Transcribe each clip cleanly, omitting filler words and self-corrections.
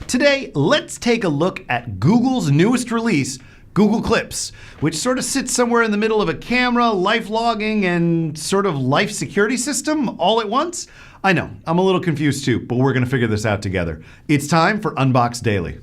Today, let's take a look at Google's newest release, Google Clips, which sort of sits somewhere in the middle of a camera, life logging, and sort of life security system all at once. I know, I'm a little confused too, but we're gonna figure this out together. It's time for Unboxed Daily.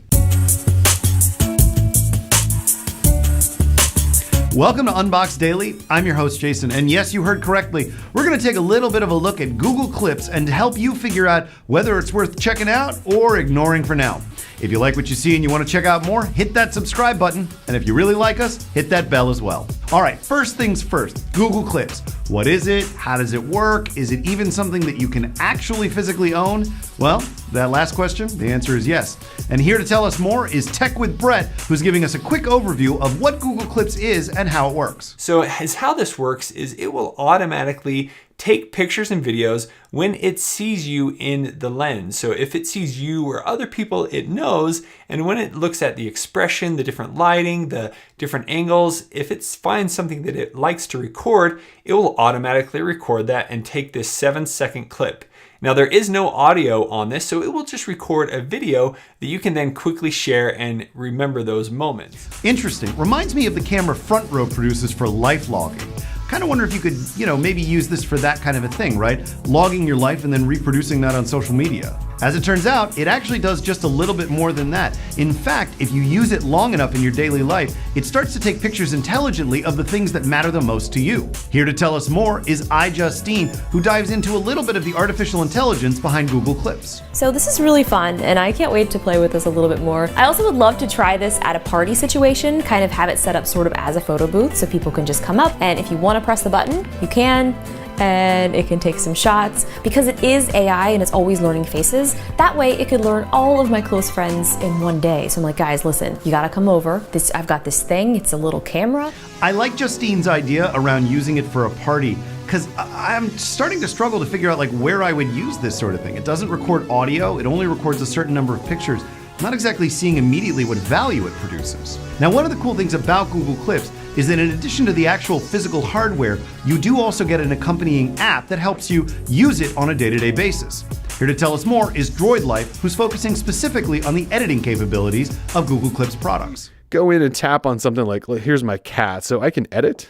Welcome to Unboxed Daily. I'm your host, Jason, and yes, you heard correctly. We're gonna take a little bit of a look at Google Clips and help you figure out whether it's worth checking out or ignoring for now. If you like what you see and you want to check out more, hit that subscribe button. And if you really like us, hit that bell as well. All right, first things first, Google Clips. What is it? How does it work? Is it even something that you can actually physically own? Well, that last question, the answer is yes. And here to tell us more is Tech with Brett, who's giving us a quick overview of what Google Clips is and how it works. So how this works is it will automatically take pictures and videos when it sees you in the lens. So if it sees you or other people, it knows, and when it looks at the expression, the different lighting, the different angles, if it finds something that it likes to record, it will automatically record that and take this 7-second clip. Now there is no audio on this, so it will just record a video that you can then quickly share and remember those moments. Interesting. Reminds me of the camera Front Row produces for life logging. Kind of wonder if you could, maybe use this for that kind of a thing, right? Logging your life and then reproducing that on social media. As it turns out, it actually does just a little bit more than that. In fact, if you use it long enough in your daily life, it starts to take pictures intelligently of the things that matter the most to you. Here to tell us more is iJustine, who dives into a little bit of the artificial intelligence behind Google Clips. So this is really fun, and I can't wait to play with this a little bit more. I also would love to try this at a party situation, kind of have it set up sort of as a photo booth so people can just come up, and if you want to press the button, you can. And it can take some shots. Because it is AI and it's always learning faces, that way it could learn all of my close friends in one day. So I'm like, guys, listen, you gotta come over. I've got this thing, it's a little camera. I like Justine's idea around using it for a party, because I'm starting to struggle to figure out where I would use this sort of thing. It doesn't record audio, it only records a certain number of pictures. I'm not exactly seeing immediately what value it produces. Now, one of the cool things about Google Clips is that in addition to the actual physical hardware, you do also get an accompanying app that helps you use it on a day-to-day basis. Here to tell us more is Droid Life, who's focusing specifically on the editing capabilities of Google Clips products. Go in and tap on something like, here's my cat, so I can edit.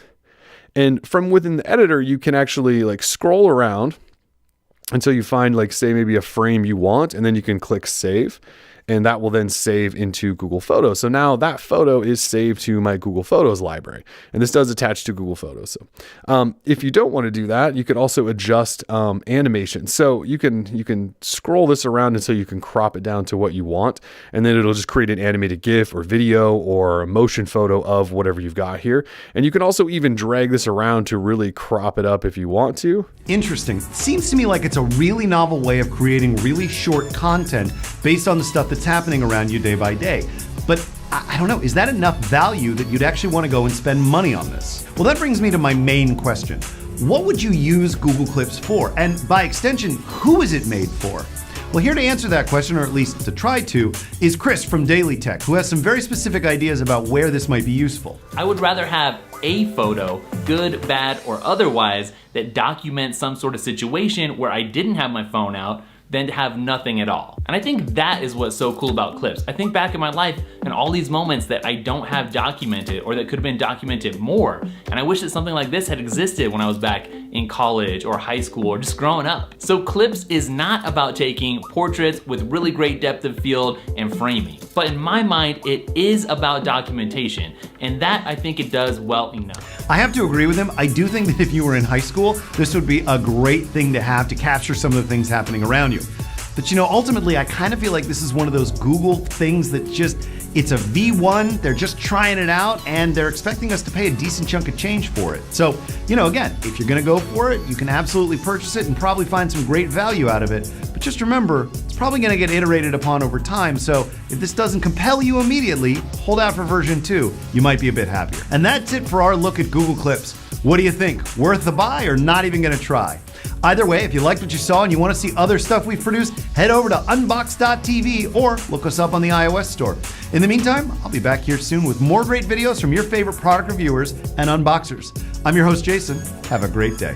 And from within the editor, you can actually scroll around until you find say maybe a frame you want, and then you can click save. And that will then save into Google Photos. So now that photo is saved to my Google Photos library. And this does attach to Google Photos. So if you don't want to do that, you could also adjust animation. So you can scroll this around until you can crop it down to what you want. And then it'll just create an animated GIF or video or a motion photo of whatever you've got here. And you can also even drag this around to really crop it up if you want to. Interesting. Seems to me like it's a really novel way of creating really short content based on the stuff that's happening around you day by day. But I don't know, is that enough value that you'd actually want to go and spend money on this? Well, that brings me to my main question. What would you use Google Clips for? And by extension, who is it made for? Well, here to answer that question, or at least to try to, is Chris from Daily Tech, who has some very specific ideas about where this might be useful. I would rather have a photo, good, bad, or otherwise, that documents some sort of situation where I didn't have my phone out, than to have nothing at all. And I think that is what's so cool about Clips. I think back in my life and all these moments that I don't have documented or that could have been documented more. And I wish that something like this had existed when I was back in college or high school or just growing up. So Clips is not about taking portraits with really great depth of field and framing. But in my mind, it is about documentation. And that I think it does well enough. I have to agree with him. I do think that if you were in high school, this would be a great thing to have to capture some of the things happening around you. But ultimately, I kind of feel like this is one of those Google things that it's a V1, they're just trying it out, and they're expecting us to pay a decent chunk of change for it. So, again, if you're gonna go for it, you can absolutely purchase it and probably find some great value out of it. But just remember, it's probably gonna get iterated upon over time, so if this doesn't compel you immediately, hold out for version 2. You might be a bit happier. And that's it for our look at Google Clips. What do you think? Worth the buy or not even gonna try? Either way, if you liked what you saw and you want to see other stuff we've produced, head over to unboxed.tv or look us up on the iOS store. In the meantime, I'll be back here soon with more great videos from your favorite product reviewers and unboxers. I'm your host, Jason. Have a great day.